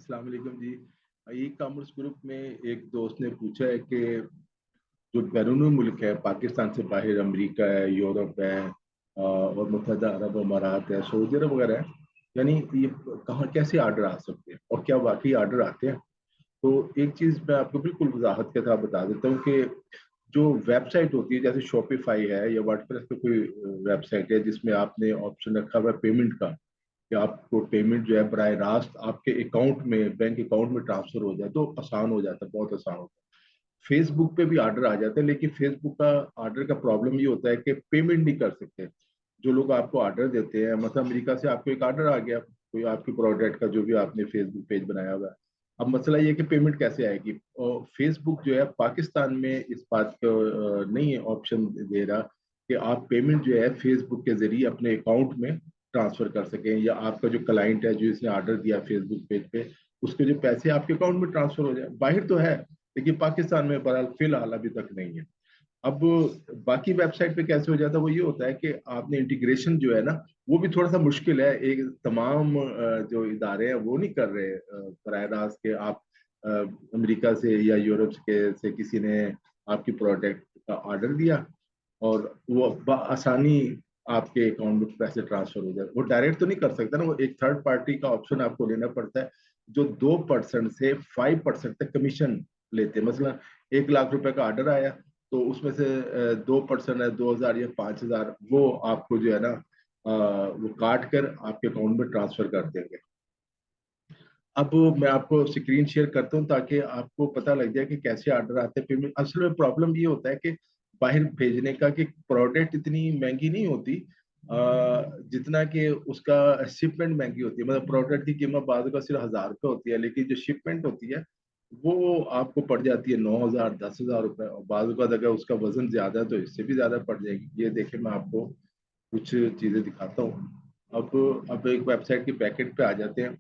अस्सलाम वालेकुम जी। E commerce group में एक दोस्त ने पूछा है कि जो बैरूनी मुल्क है, पाकिस्तान से बाहर अमेरिका है, यूरोप है, और मुत्तहदा अरब अमारात है, सऊदी अरब वगैरह है, यानी ये कहाँ कैसे ऑर्डर आ सकते हैं और क्या वाकई ऑर्डर आते हैं। तो एक चीज़ मैं आपको बिल्कुल वजाहत के साथ बता देता हूँ कि जो वेबसाइट होती है जैसे शॉपिफाई है या वर्डप्रेस पे कोई वेबसाइट है जिसमें आपने ऑप्शन रखा हुआ है पेमेंट का, कि आपको पेमेंट जो है बराह रास्त आपके अकाउंट में, बैंक अकाउंट में ट्रांसफर हो जाए तो आसान हो जाता है, बहुत आसान होता है। फेसबुक पे भी ऑर्डर आ जाते हैं, लेकिन फेसबुक का ऑर्डर का प्रॉब्लम ये होता है कि पेमेंट नहीं कर सकते। जो लोग आपको ऑर्डर देते हैं, मतलब अमेरिका से आपको एक ऑर्डर आ गया कोई आपकी प्रोडक्ट का, जो भी आपने फेसबुक पेज बनाया हुआ है, अब मसला ये है कि पेमेंट कैसे आएगी। और फेसबुक जो है पाकिस्तान में इस बात को नहीं है ऑप्शन दे रहा कि आप पेमेंट जो है फेसबुक के जरिए अपने अकाउंट में ट्रांसफर कर सकें, या आपका जो क्लाइंट है जो इसने ऑर्डर दिया फेसबुक पेज पे, उसके जो पैसे आपके अकाउंट में ट्रांसफर हो जाए। बाहर तो है, लेकिन पाकिस्तान में बहरहाल फिलहाल अभी तक नहीं है। अब बाकी वेबसाइट पे कैसे हो जाता है, वो ये होता है कि आपने इंटीग्रेशन जो है ना, वो भी थोड़ा सा मुश्किल है। एक तमाम जो इदारे हैं वो नहीं कर रहे बराह रास्त के आप अमेरिका से या यूरोप के से किसी ने आपकी प्रोडक्ट का ऑर्डर दिया और वो आसानी आपके अकाउंट में पैसे ट्रांसफर हो जाए। वो डायरेक्ट तो नहीं कर सकता ना, वो एक थर्ड पार्टी का ऑप्शन आपको लेना पड़ता है जो 2% से 5% तक कमीशन लेते हैं। मतलब 1 लाख रुपए का ऑर्डर आया तो उसमें से 2% है, 2,000 या 5,000, वो आपको जो है ना वो काट कर आपके अकाउंट में ट्रांसफर कर देंगे। अब मैं आपको स्क्रीन शेयर करता हूँ ताकि आपको पता लग जाए कि कैसे ऑर्डर आते हैं पेमेंट। असल में प्रॉब्लम ये होता है कि बाहर भेजने का कि प्रोडक्ट इतनी महंगी नहीं होती जितना कि उसका शिपमेंट महंगी होती है। मतलब प्रोडक्ट की कीमत बाद का सिर्फ 1,000 रुपये होती है, लेकिन जो शिपमेंट होती है वो आपको पड़ जाती है 9,000 10,000 रुपये, और बाद का अगर उसका वजन ज्यादा है तो इससे भी ज्यादा पड़ जाएगी। ये देखे मैं आपको कुछ चीजें दिखाता हूँ। अब एक वेबसाइट के पैकेट पे आ जाते हैं।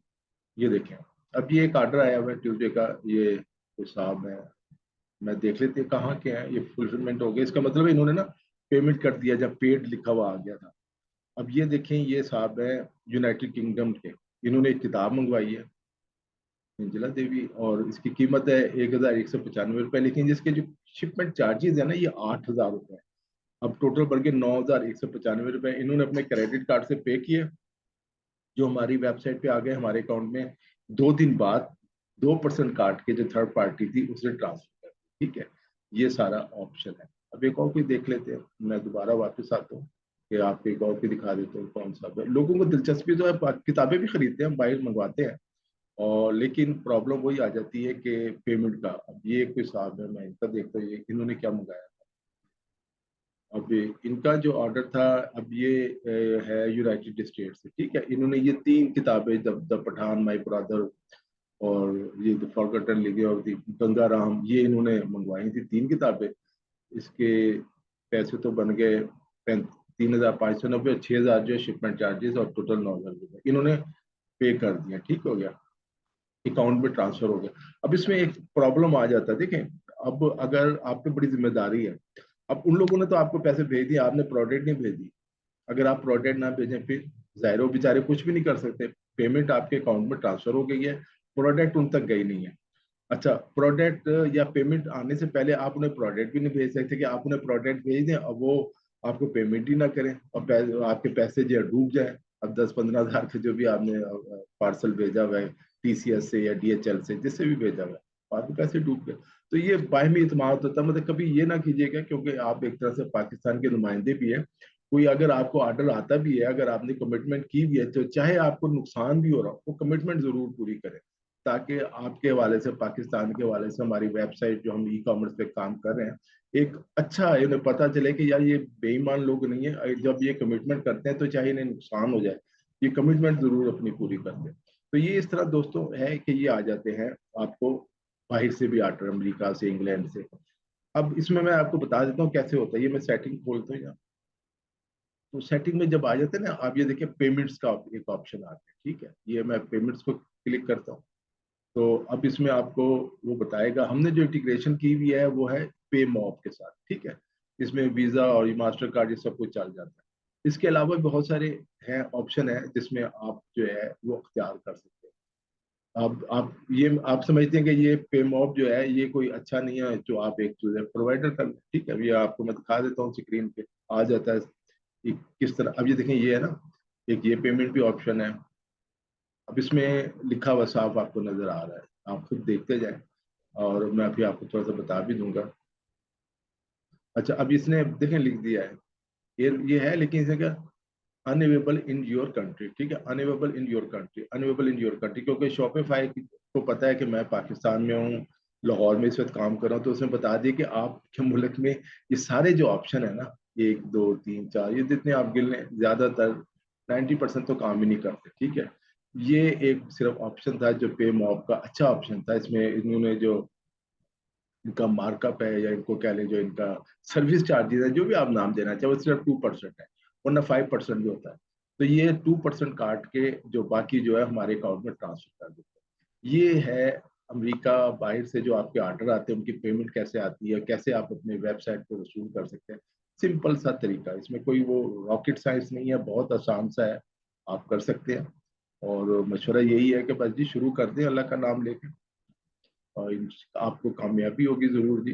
ये देखें, अब ये एक ऑर्डर आया हुआ है ट्यूसडे का, ये कोई साहब है, मैं देख लेते हैं कहाँ के हैं। ये फुलफिलमेंट हो गया, इसका मतलब है इन्होंने ना पेमेंट कर दिया जब पेड लिखा हुआ आ गया था। अब ये देखें, ये साहब है यूनाइटेड किंगडम के, इन्होंने एक किताब मंगवाई है इंजिला देवी, और इसकी कीमत है 1,195 रुपये, लेकिन जिसके जो शिपमेंट चार्जेस है ना ये 8,000 रुपये। अब टोटल बढ़ के 9,195 रुपये इन्होंने अपने क्रेडिट कार्ड से पे किए, जो हमारी वेबसाइट पे आ गए हमारे अकाउंट में। 2 दिन बाद 2% काट के जो थर्ड पार्टी थी उसने ट्रांसफर कर दी। ठीक है, ये सारा ऑप्शन है। अब एक और कोई देख लेते हैं, मैं दोबारा वापस आता हूँ कि आपको एक और भी दिखा देता हूँ कौन सा है। लोगों को दिलचस्पी तो है, किताबें भी खरीदते हैं, बाहर मंगवाते हैं, और लेकिन प्रॉब्लम वही आ जाती है कि पेमेंट का। अब ये कोई साहब है, मैं इनका देखता हूँ ये इन्होंने क्या मंगाया। अब इनका जो ऑर्डर था, अब ये है यूनाइटेड स्टेट से। ठीक है, इन्होंने ये 3 किताबें, द पठान, माई ब्रदर, और ये the forgotten lady of the Ganga Ram, ये इन्होंने मंगवाई थी 3 किताबें। इसके पैसे तो बन गए 3,590, 6,000 जो शिपमेंट चार्जेस, और टोटल 9,000 रुपये इन्होंने पे कर दिया। ठीक हो गया, अकाउंट में ट्रांसफर हो गया। अब इसमें एक प्रॉब्लम आ जाता है, देखें, अब अगर आप पे बड़ी जिम्मेदारी है, अब उन लोगों ने तो आपको पैसे भेज दिए, आपने प्रोडक्ट नहीं भेजी। अगर आप प्रोडक्ट ना भेजें फिर जाहिर हो बेचारे कुछ भी नहीं कर सकते। पेमेंट आपके अकाउंट में ट्रांसफर हो गई है, प्रोडक्ट उन तक गई नहीं है। अच्छा, प्रोडक्ट या पेमेंट आने से पहले आप उन्हें प्रोडक्ट भी नहीं भेज सकते कि आप उन्हें प्रोडक्ट भेज दें और वो आपको पेमेंट ही ना करें और आपके पैसे जो है डूब जाए। अब 10-15 हज़ार के जो भी आपने पार्सल भेजा हुआ है टीसीएस से या डीएचएल से, जिससे भी भेजा हुआ है, आपके पैसे डूब गए। तो ये बाहमी इतमाद होता है। मतलब कभी ये ना कीजिएगा, क्योंकि आप एक तरह से पाकिस्तान के नुमाइंदे भी है। कोई अगर आपको ऑर्डर आता भी है, अगर आपने कमिटमेंट की भी है, तो चाहे आपको नुकसान भी हो रहा हो, वो कमिटमेंट जरूर पूरी करें, ताकि आपके हवाले से, पाकिस्तान के हवाले से हमारी वेबसाइट जो हम ई कॉमर्स पे काम कर रहे हैं, एक अच्छा इन्हें पता चले कि यार ये बेईमान लोग नहीं है। जब ये कमिटमेंट करते हैं तो चाहे इन्हें नुकसान हो जाए, ये कमिटमेंट जरूर अपनी पूरी करते हैं। तो ये इस तरह दोस्तों है कि ये आ जाते हैं आपको बाहर से भी ऑर्डर, अमेरिका से, इंग्लैंड से। अब इसमें मैं आपको बता देता हूँ कैसे होता है। ये मैं सेटिंग खोलता हूँ यहाँ, तो सेटिंग में जब आ जाते हैं ना, आप ये देखिए पेमेंट्स का एक ऑप्शन आता है। ठीक है, ये मैं पेमेंट्स को क्लिक करता हूँ, तो अब इसमें आपको वो बताएगा। हमने जो इंटीग्रेशन की हुई है वो है पे मॉब के साथ। ठीक है, इसमें वीजा और मास्टर कार्ड ये सब कुछ चल जाता है। इसके अलावा बहुत सारे हैं ऑप्शन है जिसमें आप जो है वो अख्तियार कर सकते हैं। आप ये आप समझते हैं कि ये पेमॉप जो है ये कोई अच्छा नहीं है, जो आप एक प्रोवाइडर कर, ठीक है, अभी आपको मैं दिखा देता हूँ स्क्रीन पे आ जाता है कि किस तरह। अब ये देखें, ये है ना, एक ये पेमेंट भी ऑप्शन है। अब इसमें लिखा हुआ साफ आपको नजर आ रहा है, आप खुद देखते जाएं, और मैं अभी आपको थोड़ा सा बता भी दूंगा। अच्छा, अब इसने देखें लिख दिया है, ये है, लेकिन इसने क्या, अनअवेलेबल इन योर कंट्री, ठीक है, unavailable in your country, unavailable in your country, क्योंकि शॉपिफाई को पता है कि मैं पाकिस्तान में हूँ, लाहौर में इस वक्त काम कर रहा हूँ, तो उसने बता दिया कि आपके मुल्क में ये सारे जो ऑप्शन है ना, 1 2 3 4, ये जितने आप गिन लें, ज्यादातर 90% तो काम ही नहीं करते, ठीक है। ये एक सिर्फ ऑप्शन था जो पे मॉब का अच्छा ऑप्शन था, इसमें इन्होंने जो इनका मार्कअप है, या इनको कह लें जो इनका सर्विस चार्जेस है, जो भी आप नाम देना चाहे, वो सिर्फ 2% है, वरना 5% भी होता है। तो ये 2% काट के जो बाकी जो है हमारे अकाउंट में ट्रांसफर कर देते हैं। ये है अमेरिका। बाहर से जो आपके ऑर्डर आते हैं, उनकी पेमेंट कैसे आती है, कैसे आप अपने वेबसाइट पर वसूल कर सकते हैं। सिंपल सा तरीका, इसमें कोई वो रॉकेट साइंस नहीं है, बहुत आसान सा है, आप कर सकते हैं। और मशवरा यही है कि बस जी शुरू कर दें अल्लाह का नाम लेके, और आपको कामयाबी होगी जरूर जी।